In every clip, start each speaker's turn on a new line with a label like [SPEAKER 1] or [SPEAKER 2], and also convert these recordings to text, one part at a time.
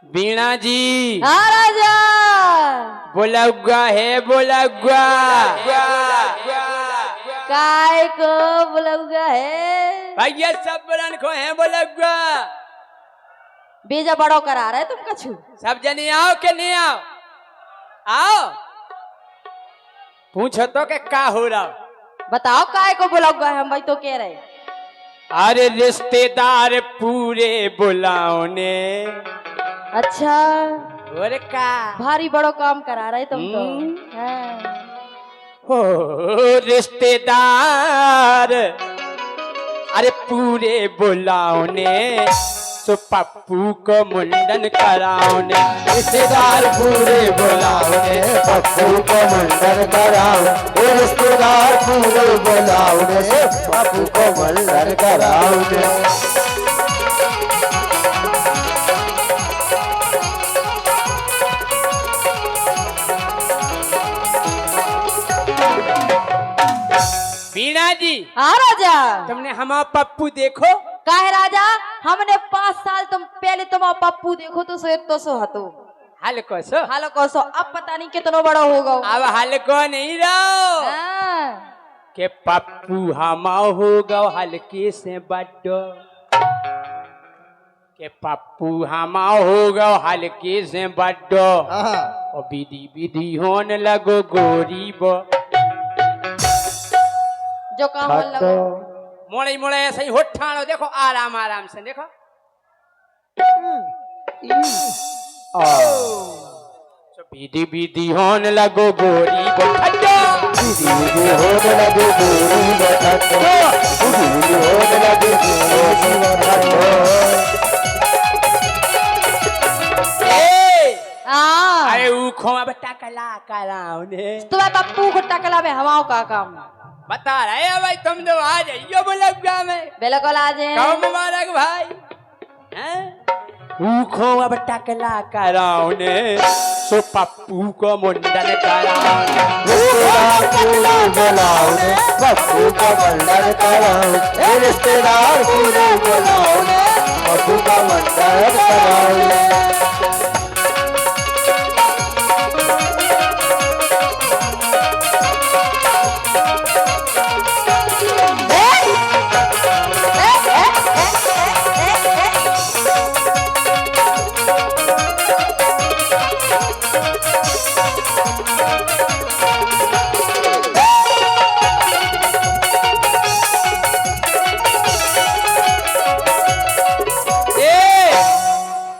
[SPEAKER 1] बीणा जी।
[SPEAKER 2] हाँ राजा।
[SPEAKER 1] बुलगुआ है बुलगुआ।
[SPEAKER 2] काय को बुलगुआ है
[SPEAKER 1] भैया सब बरन को है बुलगुआ।
[SPEAKER 2] बीजा बड़ो करा रहे तुम कछु।
[SPEAKER 1] सब जने आओ के नहीं आओ। आओ पूछो तो के का हो रहा।
[SPEAKER 2] बताओ काय को बुलगुआ है हम भाई तो कह रहे।
[SPEAKER 1] अरे रिश्तेदार पूरे बुलाओ ने।
[SPEAKER 2] अच्छा
[SPEAKER 1] और का
[SPEAKER 2] भारी बड़ो काम करा रहे तुम तो। हाँ।
[SPEAKER 1] हो रिश्तेदार अरे पूरे बुलाओ ने तो पप्पू को मुंडन कराओ ने।
[SPEAKER 3] रिश्तेदार पूरे बुलाओ ने पप्पू को मुंडन कराओ। रिश्तेदार पूरे बुलाओ ने पप्पू को मुंडन कराओ ने।
[SPEAKER 1] बीणा जी।
[SPEAKER 2] हाँ राजा।
[SPEAKER 1] तुमने हमारा पप्पू देखो।
[SPEAKER 2] काहे राजा हमने 5 साल तुम पहले तुम पप्पू देखो तो सो हतो।
[SPEAKER 1] हल्को सो
[SPEAKER 2] हालो सो अब पता नहीं कितना बड़ा होगा।
[SPEAKER 1] अब हल्को नहीं रहो
[SPEAKER 2] हाँ।
[SPEAKER 1] के पप्पू हमा होगा हल्के से बड्डो। के पप्पू हमा होगा हल्के से बड्डो। और विधि विधि होने लगो गोरी बो।
[SPEAKER 2] जो काम लगा
[SPEAKER 1] मोड़े मोड़े ऐसे ही होठानो देखो आराम आराम से देखो। विधि विधि होने लगो गोरी बठड्डो।
[SPEAKER 3] विधि विधि होने लगे गोरी बठड्डो। विधि विधि होने लगे गोरी बठड्डो।
[SPEAKER 1] अरे ऊखों अब टकला कराओ ने।
[SPEAKER 2] तुम्हें पप्पू को टकला में हवाओं का काम
[SPEAKER 1] बता रहे हैं भाई तुम तो आ जाइयो बुलगुआ में।
[SPEAKER 2] बिल्कुल आ जाए।
[SPEAKER 1] कहो मुबारक भाई। ऊखों अब टकला कराओ ने सो पप्पू को मुंडन कराओ।
[SPEAKER 3] रिश्तेदार पूरे बुलाओ ने पप्पू को मुंडन कराओ। रिश्तेदार पूरे बुलाओ ने पप्पू को मुंडन कराओ।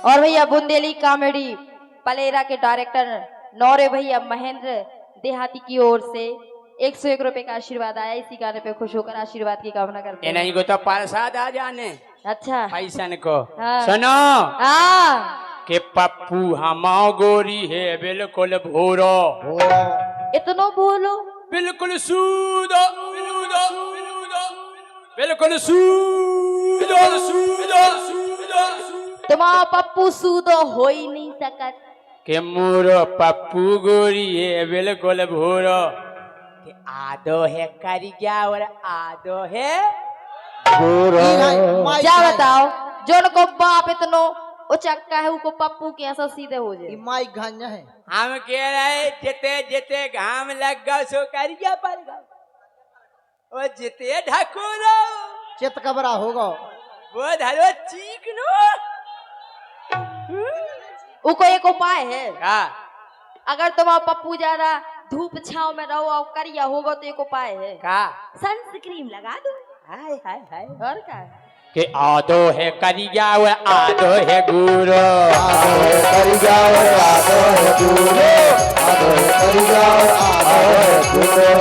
[SPEAKER 2] और भैया बुंदेली कॉमेडी पलेरा के डायरेक्टर नौरे भैया महेंद्र देहाती की ओर से 101 रुपए का आशीर्वाद आया। इसी गाने पे खुश होकर आशीर्वाद की कामना करते हैं।
[SPEAKER 1] नहीं को तो प्रसाद आ जाने।
[SPEAKER 2] अच्छा
[SPEAKER 1] पैसन को
[SPEAKER 2] हाँ।
[SPEAKER 1] सुनो
[SPEAKER 2] हाँ
[SPEAKER 1] के पप्पू हमाओ गोरी है बिल्कुल भूरो।
[SPEAKER 2] इतनो बोलो
[SPEAKER 1] बिल्कुल सूदो बिल्कुल सूदो
[SPEAKER 2] तुम्हारा पप्पू सूदो हो ही नहीं सकत।
[SPEAKER 1] के मोरो पप्पू गोरी है बिल्कुल भूरो। के आदो है करिया और आदो है
[SPEAKER 2] क्या बताओ जो को बाप इतनो उचक्का है उको पप्पू के ऐसा सीधे हो जाए।
[SPEAKER 3] माई घान्या है।
[SPEAKER 1] हम कह रहे जिते जिते घाम लग गो सो करिया पर गो। वो जिते ढकोरो
[SPEAKER 3] चित कबरा होगा
[SPEAKER 1] वो धरो चीक नो।
[SPEAKER 2] उको एक उपाय है।
[SPEAKER 1] हाँ।
[SPEAKER 2] अगर तुम्हारा पप्पू ज्यादा धूप छाव में रहो और करिया होगा तो एक उपाय है।
[SPEAKER 1] का
[SPEAKER 2] सनस्क्रीन लगा दो।
[SPEAKER 1] हाय हाय हाय।
[SPEAKER 2] और क्या
[SPEAKER 1] के आदो है करिया और आदो है गुरो।
[SPEAKER 3] आदो है करिया और आदो है गुरो। आदो है करिया और आदो है गुरो।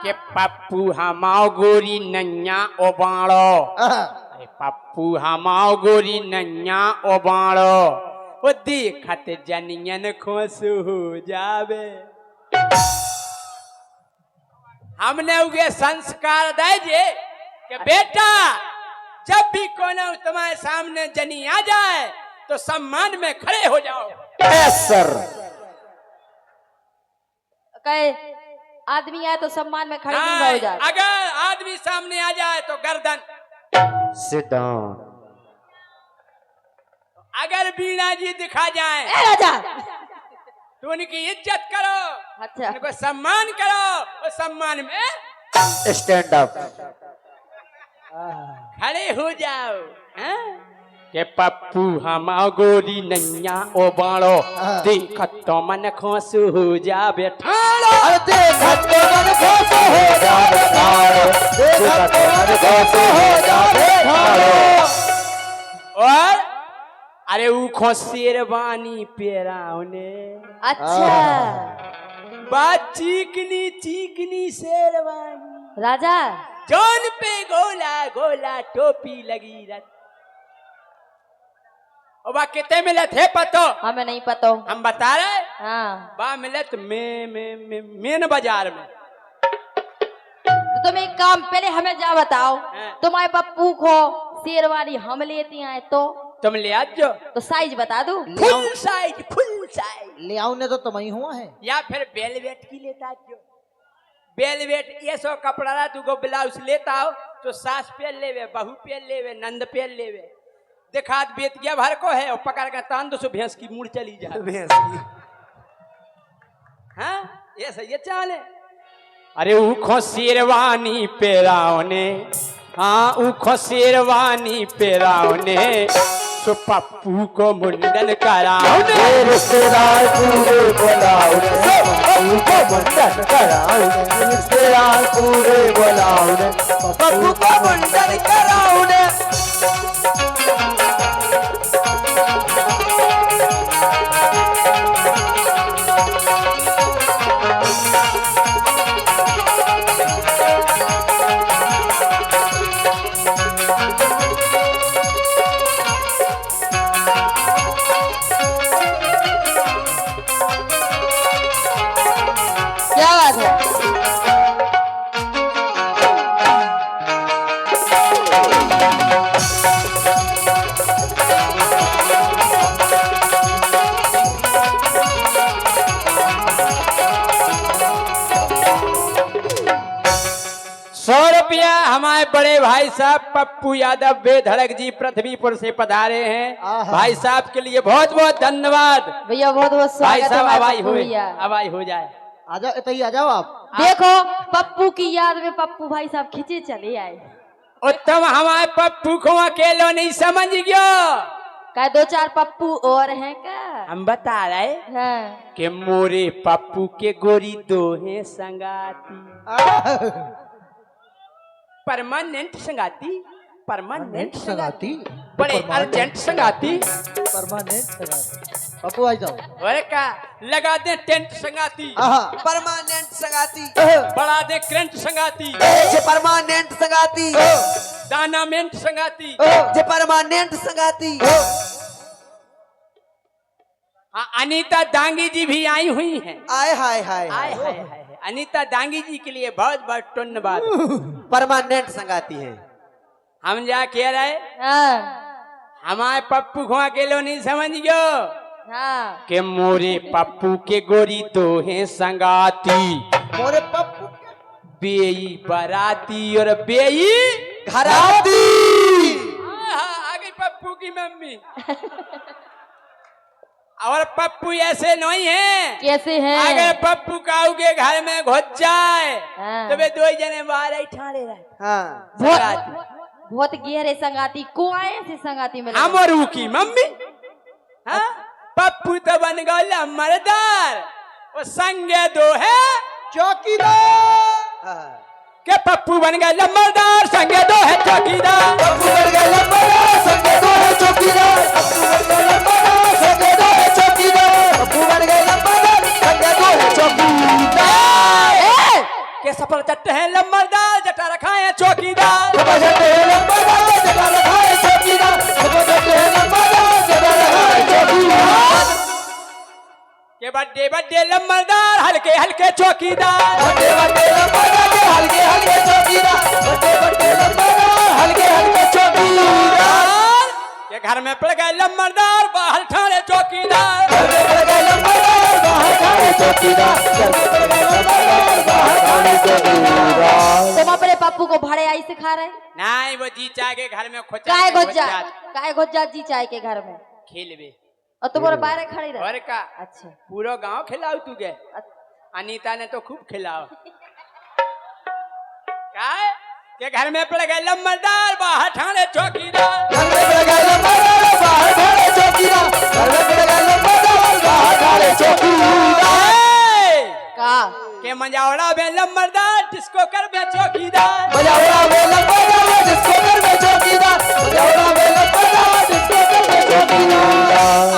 [SPEAKER 1] के पप्पू हमाओ गोरी नन्या ओबाड़ो। अरे पप्पू हमाओ गोरी नन्या ओबाड़ो। वो देखत जनियन खुश हो जावे। हमने उगे संस्कार दे जे कि बेटा जब भी कोई तुम्हारे सामने जनी आ जाए तो सम्मान में खड़े हो जाओ।
[SPEAKER 3] सर
[SPEAKER 2] कहे आदमी आए तो सम्मान में खड़े नहीं हो जाते।
[SPEAKER 1] अगर आदमी सामने आ जाए तो गर्दन
[SPEAKER 3] Sit down.
[SPEAKER 1] अगर बीना जी दिखा जाए
[SPEAKER 2] ए राजा
[SPEAKER 1] तो उनकी इज्जत करो,
[SPEAKER 2] अच्छा
[SPEAKER 1] उनको सम्मान करो, और सम्मान में
[SPEAKER 3] Stand up.
[SPEAKER 1] खड़े हो जाओ। हैं? के पप्पू हम गोरी नैया ओ बाड़ो देखत तो मन खुश हो जावे ठाड़ो।
[SPEAKER 3] अरे देखत तो मन खुश हो जावे ठाड़ो, देखत तो मन खुश हो जावे ठाड़ो।
[SPEAKER 1] और अरे ऊ शेरवानी पेरावने
[SPEAKER 2] अच्छा
[SPEAKER 1] बात चिकनी चिकनी शेरवानी
[SPEAKER 2] राजा
[SPEAKER 1] जोन पे गोला गोला टोपी लगी रत। और बा कितने मिले थे पतो?
[SPEAKER 2] हमें नहीं पता
[SPEAKER 1] हम बता रहे
[SPEAKER 2] हाँ
[SPEAKER 1] बा मिलत मेन बाजार में।
[SPEAKER 2] तो तुम एक काम पहले हमें जा बताओ
[SPEAKER 1] हाँ।
[SPEAKER 2] तुम्हारे पप्पू को शेरवानी हम लेती आए तो
[SPEAKER 1] तुम ले आजो
[SPEAKER 2] तो साइज बता दो
[SPEAKER 1] फुल साइज
[SPEAKER 4] ले आउने तो तुम ही हुआ है।
[SPEAKER 1] या फिर बेलवेट की लेता जो बेलवेट ये सो कपड़ा रहा तू को ब्लाउज लेता हो तो सास पे लेवे, बहू पे लेवे, नंद पे लेवे। देखा बेतिया भर को है और पकड़ कर तान दो सो भैंस की मुड़ चली जाए। हाँ ये सही चाले। अरे ऊ शेरवानी पेरावने, हाँ ऊ शेरवानी पेरावने तो पप्पू को मुंडन कराओने।
[SPEAKER 3] रिश्तेदार पूरे बुलाओ रे, पप्पू को मुंडन कराओ रे। रिश्तेदार पूरे बुलाओ रे, पप्पू को मुंडन कराओ रे।
[SPEAKER 2] क्या बात है
[SPEAKER 1] हमारे बड़े भाई साहब पप्पू यादव बेधड़क जी पृथ्वीपुर से पधारे हैं।
[SPEAKER 4] आहा।
[SPEAKER 1] भाई साहब के लिए बहुत बहुत धन्यवाद।
[SPEAKER 2] भैया बहुत बहुत
[SPEAKER 1] भाई
[SPEAKER 2] स्वागत है
[SPEAKER 1] साहब
[SPEAKER 2] हमारे
[SPEAKER 1] हवाई
[SPEAKER 2] पप्पू
[SPEAKER 1] हुए,
[SPEAKER 2] भैया।
[SPEAKER 1] हवाई हो जाए।
[SPEAKER 4] आ जाओ इतना ही आ जाओ आप।
[SPEAKER 2] देखो पप्पू की याद में पप्पू भाई साहब खींचे चले आए।
[SPEAKER 1] उत्तम हमारे पप्पू को अकेलो नहीं समझ गयो।
[SPEAKER 2] क्या दो चार पप्पू और हैं क्या?
[SPEAKER 1] हम बता रहे
[SPEAKER 2] हाँ।
[SPEAKER 1] कि मोरे पप्पू के गोरी दो हैं संगाती, परमानेंट संगाती, परमानेंट संगाती, बड़े अर्जेंट संगाती।
[SPEAKER 4] परमानेंट संगाती। पप्पू आ जाओ।
[SPEAKER 1] और का लगा दे टेंट संगाती,
[SPEAKER 5] परमानेंट संगाती,
[SPEAKER 1] बढ़ा दे करंट संगाती,
[SPEAKER 5] जे परमानेंट संगाती,
[SPEAKER 1] दानामेंट संगाती।
[SPEAKER 5] जे परमानेंट संगाती।
[SPEAKER 1] हाँ, अनीता दांगी जी भी आई हुई हैं।
[SPEAKER 5] आय हाय हाय
[SPEAKER 1] आय हाय हाय। अनीता दांगी जी के लिए बहुत बहुत धन्यवाद।
[SPEAKER 5] परमानेंट संगाती है।
[SPEAKER 1] हम जा कह रहे
[SPEAKER 2] हाँ।
[SPEAKER 1] हमारे पप्पू को अकेलो नहीं समझ गयो
[SPEAKER 2] हाँ।
[SPEAKER 1] कि मोरे पप्पू के गोरी तो हैं संगाती,
[SPEAKER 4] मोरे पप्पू
[SPEAKER 1] बेई बराती और बेई
[SPEAKER 5] घराती।
[SPEAKER 1] आ गई पप्पू की मम्मी। और पप्पू ऐसे नहीं है,
[SPEAKER 2] कैसे हैं?
[SPEAKER 1] अगर पप्पू काऊ के घर में घुस जाए
[SPEAKER 2] हाँ।
[SPEAKER 1] तो वे दो जने बाहर ही ठाड़े रहे।
[SPEAKER 5] हाँ
[SPEAKER 2] बहुत गहरे संगाती कुआए से संगाती में
[SPEAKER 1] हमरू की मम्मी। हाँ? पप्पू तो बन गया मर्दार, वो संगे दो है
[SPEAKER 4] चौकीदार।
[SPEAKER 1] के पप्पू बन गया लंबरदार, संगे दो है चौकीदार।
[SPEAKER 3] पप्पू बन गया लंबरदार, संगे दो है चौकीदार। पप्पू बन गया लंबरदार, संगे दो है चौकीदार। पप्पू बन गया लंबरदार, संगे दो है चौकीदार।
[SPEAKER 1] के सफल चट्टे हैं लंबरदार, जटा रखा है चौकीदार।
[SPEAKER 3] सफल चट्टे हैं लंबरदार, जटा रखा है चौकीदार। सफल चट्टे हैं लंबरदार, जटा रखा है चौकीदार।
[SPEAKER 1] के बड्डे बड्डे लंबरदार, हल्के हल्के चौकीदार।
[SPEAKER 3] बड्डे बड्डे लंबरदार, हल्के हल्के चौकीदार। बड्डे बड्डे लंबरदार, हल्के हल्के चौकीदार।
[SPEAKER 1] के घर में पड़ गए लंबरदार, बाहर ठाणे चौकीदार।
[SPEAKER 3] घर में पड़ गए लंबरदार, बाहर ठाणे खाने चौकीदार घर में पड़ गए लंबरदार बाहर खाने चौकीदार।
[SPEAKER 2] तुम अपने पप्पू को भाड़े आई सिखा रहे?
[SPEAKER 1] नहीं वो जी चाह के घर में खोचा
[SPEAKER 2] काय
[SPEAKER 1] के
[SPEAKER 2] घोजा,
[SPEAKER 1] जात।
[SPEAKER 2] काय घोजा जी चाय के घर में
[SPEAKER 1] खेलबे
[SPEAKER 2] और तुम्हारे बाहर खड़ी रहे?
[SPEAKER 1] और का
[SPEAKER 2] अच्छा
[SPEAKER 1] पूरा गांव खिलाओ तू के अनीता ने तो खूब खिलाओ काय के घर में पड़ गए लंबरदार बाहर ठाणे चौकीदार।
[SPEAKER 3] घर में पड़ गए लंबरदार बाहर खाने चौकीदार घर में पड़ गए लंबरदार बाहर खाने चौकीदार।
[SPEAKER 2] का
[SPEAKER 1] के मंजावड़ा बे लंबरदार जिसको कर बे चौकीदार।
[SPEAKER 3] बजावड़ा में लंबरदार जिसको घर में चौकीदार बजावड़ा में लंबरदार जिसको घर में चौकीदार।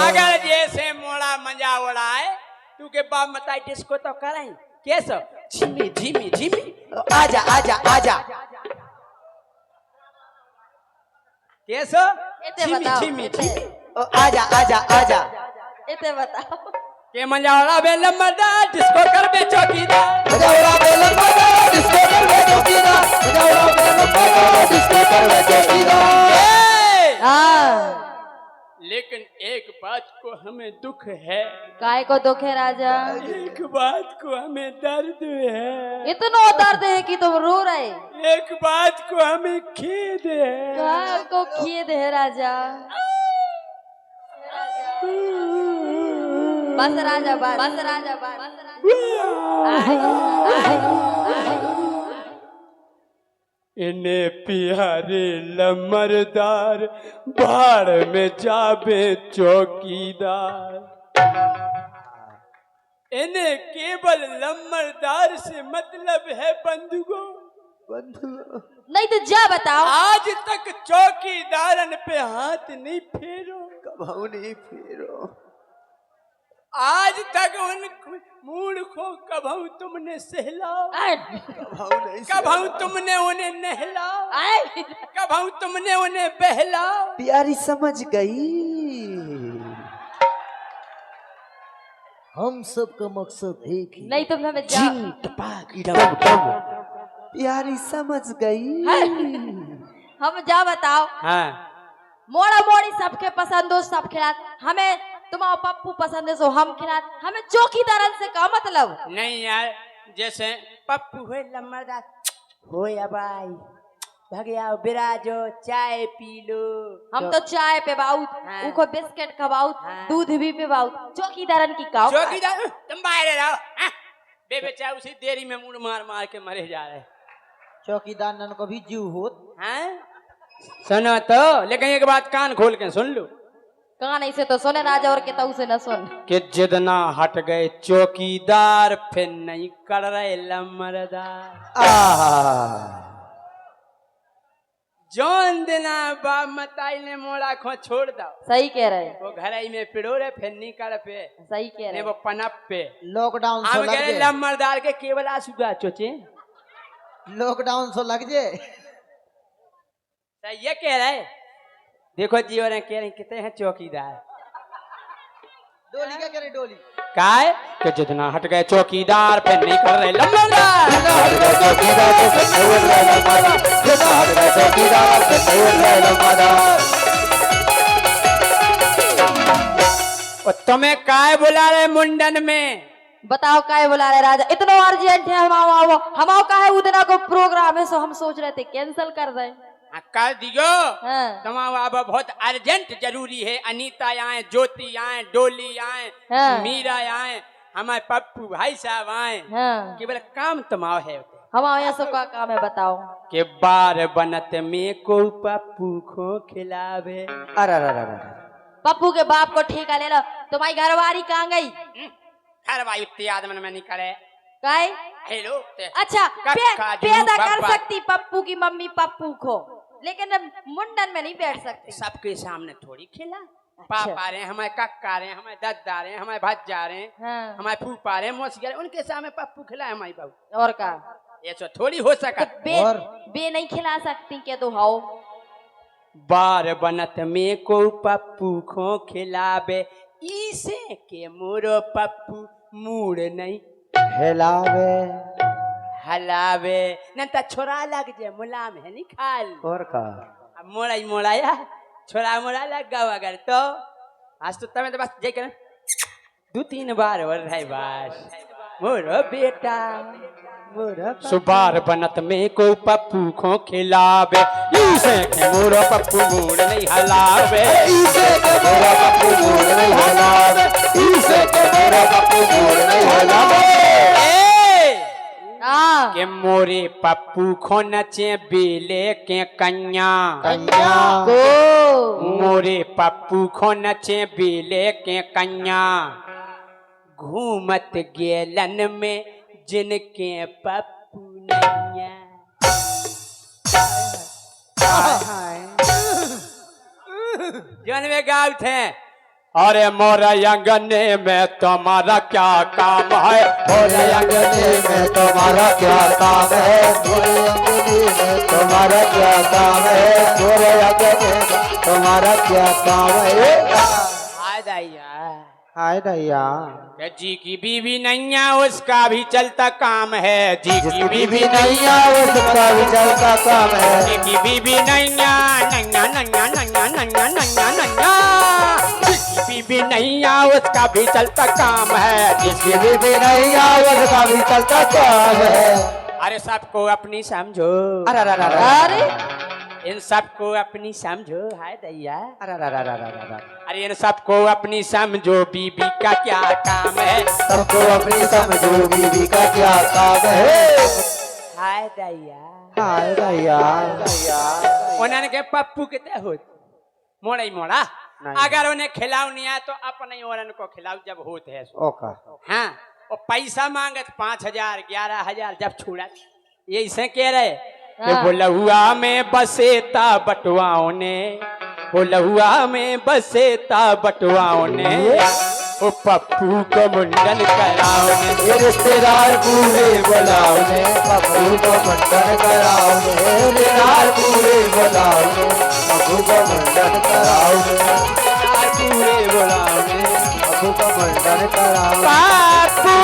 [SPEAKER 1] अगर जैसे मोड़ा मंजावड़ा है तू के बाप मताई जिसको तो कराई कैसो झिमी झिमी झिमी
[SPEAKER 5] आजा आजा आजा
[SPEAKER 1] कैसो
[SPEAKER 2] इते
[SPEAKER 1] झिमी
[SPEAKER 2] बताओ,
[SPEAKER 1] झिमी
[SPEAKER 2] इते।
[SPEAKER 1] झिमी
[SPEAKER 5] आजा आजा आजा
[SPEAKER 2] इते बताओ।
[SPEAKER 1] के मंजावड़ा बे लंबरदार जिसको कर बे चौकीदार।
[SPEAKER 3] बजावड़ा में लंबरदार जिसको घर में चौकीदार बजावड़ा में लंबरदार जिसको घर में चौकीदार।
[SPEAKER 2] हाँ
[SPEAKER 1] लेकिन एक बात को हमें दुख है,
[SPEAKER 2] काय को दुख है राजा?
[SPEAKER 1] एक बात को हमें दर्द है,
[SPEAKER 2] इतना दर्द है कि तुम रो रहे?
[SPEAKER 1] एक बात को हमें खेद है।
[SPEAKER 2] काय को खेद है राजा? बस राजा बस राजा बस।
[SPEAKER 1] इन्हें प्यारे लमरदार बाढ़ में जाबे चौकीदार। इन्हें केवल लमरदार से मतलब है बंधुओं।
[SPEAKER 2] नहीं तो जा बताओ।
[SPEAKER 1] आज तक चौकीदारन पे हाथ नहीं फेरो,
[SPEAKER 5] कभाऊ नहीं फेरो।
[SPEAKER 1] आज तक उन मूड को कभाऊ तुमने सहलाओ,
[SPEAKER 5] कभाऊ नहीं
[SPEAKER 1] कभाऊ तुमने उन्हें नहलाओ, कभाऊ तुमने उन्हें बहलाओ।
[SPEAKER 5] प्यारी समझ गई।
[SPEAKER 4] हम सब का मकसद एक ही।
[SPEAKER 2] नहीं तुम हमें जा।
[SPEAKER 5] प्यारी समझ गई।
[SPEAKER 2] हम जा बताओ।
[SPEAKER 1] हाँ
[SPEAKER 2] मोड़ा मोड़ी सबके पसंद हो, सब खिलात। हमें तुम्हारा पप्पू पसंद है सो हम खिलात। हमें चौकीदारन से का मतलब?
[SPEAKER 1] नहीं यार, जैसे पप्पू हो लम्बरदार हो या भाई भगया बिराजो चाय पी लो।
[SPEAKER 2] हम तो चाय पे बाउत,
[SPEAKER 1] हाँ।
[SPEAKER 2] उको बिस्किट खबाउत,
[SPEAKER 1] हाँ।
[SPEAKER 2] दूध भी पे बाउत। चौकीदारन की का?
[SPEAKER 1] चौकीदार तुम बाहर रहो। हाँ? बेबेचा उसी देरी में मुड़ मार मार के मरे जा रहे।
[SPEAKER 4] चौकीदार नन को भी जीव होत।
[SPEAKER 1] हैं? सुनो तो, लेकिन एक बात कान खोल के सुन लो।
[SPEAKER 2] कहाँ नहीं से तो सुने राजा और के तो उसे न सुन।
[SPEAKER 1] कि जितना हट गए चौकीदार फिर नहीं कर रहे लमरदार। जौन दिना बाप मताई ने मोड़ा खो छोड़ दो,
[SPEAKER 2] सही कह रहे,
[SPEAKER 1] वो घर में पिड़ो रहे फिर नहीं कर पे
[SPEAKER 2] सही कह
[SPEAKER 1] ने
[SPEAKER 2] रहे।
[SPEAKER 1] वो पनप पे।
[SPEAKER 4] लॉकडाउन
[SPEAKER 1] हम
[SPEAKER 4] सो लग
[SPEAKER 1] कह रहे
[SPEAKER 4] जे
[SPEAKER 1] लमरदार के केवल आसुगा चोचे।
[SPEAKER 4] लॉकडाउन सो लग जे।
[SPEAKER 1] सही ये कह रहे। देखो जी और कह रहे कितने हैं चौकीदार।
[SPEAKER 4] डोली क्या करे डोली?
[SPEAKER 1] काय कि जितना हट गए चौकीदार फिर नहीं कर रहे लमरदार।
[SPEAKER 3] हट गए चौकीदार तो फिर नहीं उड़ रहे लंबरदार जितना हट गए चौकीदार फिर नहीं उड़ रहे लंबरदार।
[SPEAKER 1] और तुम्हें काय बुला रहे मुंडन में?
[SPEAKER 2] बताओ काय बुला रहे राजा? इतना अर्जेंट है हमाओ का है उतना को प्रोग्राम है सो हम सोच रहे थे कैंसिल कर दें।
[SPEAKER 1] हाँ, कर दियो।
[SPEAKER 2] हाँ।
[SPEAKER 1] तुम्हारा अब बहुत अर्जेंट जरूरी है। अनीता आए, ज्योति आए, डोली आए,
[SPEAKER 2] हाँ।
[SPEAKER 1] मीरा आए, हमारे पप्पू भाई साहब आए।
[SPEAKER 2] हाँ।
[SPEAKER 1] केवल काम तुम्हारा है
[SPEAKER 2] हमारे यहाँ सब का काम है बताओ।
[SPEAKER 1] के बार बनत में को पप्पू को खिलावे।
[SPEAKER 5] अरे
[SPEAKER 2] पप्पू के बाप को ठेका ले लो। तुम्हारी घरवारी कहाँ गई?
[SPEAKER 1] हर भाई उतनी आदमन में निकले।
[SPEAKER 2] काय?
[SPEAKER 1] हेलो
[SPEAKER 2] अच्छा
[SPEAKER 1] कक्का जू
[SPEAKER 2] पैदा कर
[SPEAKER 1] बब्बा।
[SPEAKER 2] सकती पप्पू की मम्मी पप्पू को, लेकिन मुंडन में नहीं बैठ सकती।
[SPEAKER 1] सबके सामने थोड़ी खिला।
[SPEAKER 2] अच्छा।
[SPEAKER 1] पापा रहे, हमारे कक्का रहे, हमारे दद्दा रहे, हमारे भज्जा रहे,
[SPEAKER 2] हाँ।
[SPEAKER 1] हमारे फूफा रहे, मौसी रहे, उनके सामने पप्पू खिलाए हमारी बहू।
[SPEAKER 2] और का
[SPEAKER 1] ये तो थोड़ी हो
[SPEAKER 2] तो
[SPEAKER 1] सका।
[SPEAKER 2] बे नहीं खिला सकती क्या? तो हाओ
[SPEAKER 1] बार बनत में को पप्पू को खिलावे, इसे के मोरो पप्पू मूड नहीं
[SPEAKER 5] हेलावे
[SPEAKER 1] हलावे न त छोरा लग जे मुलाम है नहीं खाल।
[SPEAKER 5] और का
[SPEAKER 1] अब मोड़ाई मोड़ाया छोरा मोड़ा लग गवा अगर तो आज तो तमें तो बस जे कर 2-3 बार हो रहा है बस मोरो बेटा
[SPEAKER 5] मोरा
[SPEAKER 1] सुबार बनत में को पप्पू को खिलावे इसे के मोरो पप्पू मूड नहीं हलावे
[SPEAKER 3] इसे के मोरा पप्पू मूड नहीं हलावे इसे के मोरा पप्पू मूड नहीं हलावे
[SPEAKER 2] हाँ
[SPEAKER 1] के मोरे पप्पू को नचे बेले के कन्या
[SPEAKER 3] कन्या
[SPEAKER 2] गो
[SPEAKER 1] मोरे पप्पू को नचे बेले के कन्या घूमत गेलन में जिनके पप्पू नैया जौन में गाँव थे अरे मोरा अंगने में तुम्हारा क्या काम है
[SPEAKER 3] मोरे अंगने में तुम्हारा क्या काम है मोरे अंगने में तुम्हारा क्या काम है मोरे अंगने में तुम्हारा क्या काम है
[SPEAKER 1] हाय दैया
[SPEAKER 5] हाय दैया
[SPEAKER 1] जी की बीवी नैया उसका भी चलता काम है जी की बीवी
[SPEAKER 3] नहीं आओ उसका भी चलता काम है
[SPEAKER 1] जी की बीवी नैया नैया नैया नैया नैया नैया नैया जी की बीवी नैया उसका भी चलता काम है
[SPEAKER 3] जिसकी बीवी नहीं आओ उसका भी चलता काम है
[SPEAKER 1] अरे सबको अपनी समझो
[SPEAKER 5] अरे अरे अरे
[SPEAKER 2] अरे
[SPEAKER 1] इन सबको अपनी समझो हाय दैया
[SPEAKER 5] अरे अरे अरे अरे
[SPEAKER 1] अरे इन सबको अपनी समझो बीबी का क्या काम है
[SPEAKER 3] सबको अपनी समझो बीवी का क्या काम है
[SPEAKER 1] हाय दैया
[SPEAKER 5] हाय दैया
[SPEAKER 1] उन्होंने के पप्पू कितने होत मोड़ा ही मोड़ा
[SPEAKER 5] नहीं।
[SPEAKER 1] अगर उन्हें खिलाओ नहीं आया तो अपने औरन को खिलाओ जब होते है
[SPEAKER 5] ओका
[SPEAKER 1] हाँ और पैसा मांगत 5,000 11,000 जब छुड़ा ये ऐसे कह रहे कि
[SPEAKER 2] हाँ।
[SPEAKER 1] बोलहुआ में बसेता बटुआओं ने बोलहुआ में बसेता बटुआओं ने वो पप्पू को मुंडन कराओ ने
[SPEAKER 3] ये रिश्तेदार पूरे बुलाओ ने पप्पू को मुंडन कराओ ने रिश्तेदार पूरे बुलाओ ने पप्पू को मुंडन कराओ ने
[SPEAKER 1] पूरे बोलाओ ने
[SPEAKER 3] पप्पू को मुंडन कराओ
[SPEAKER 1] पप्पू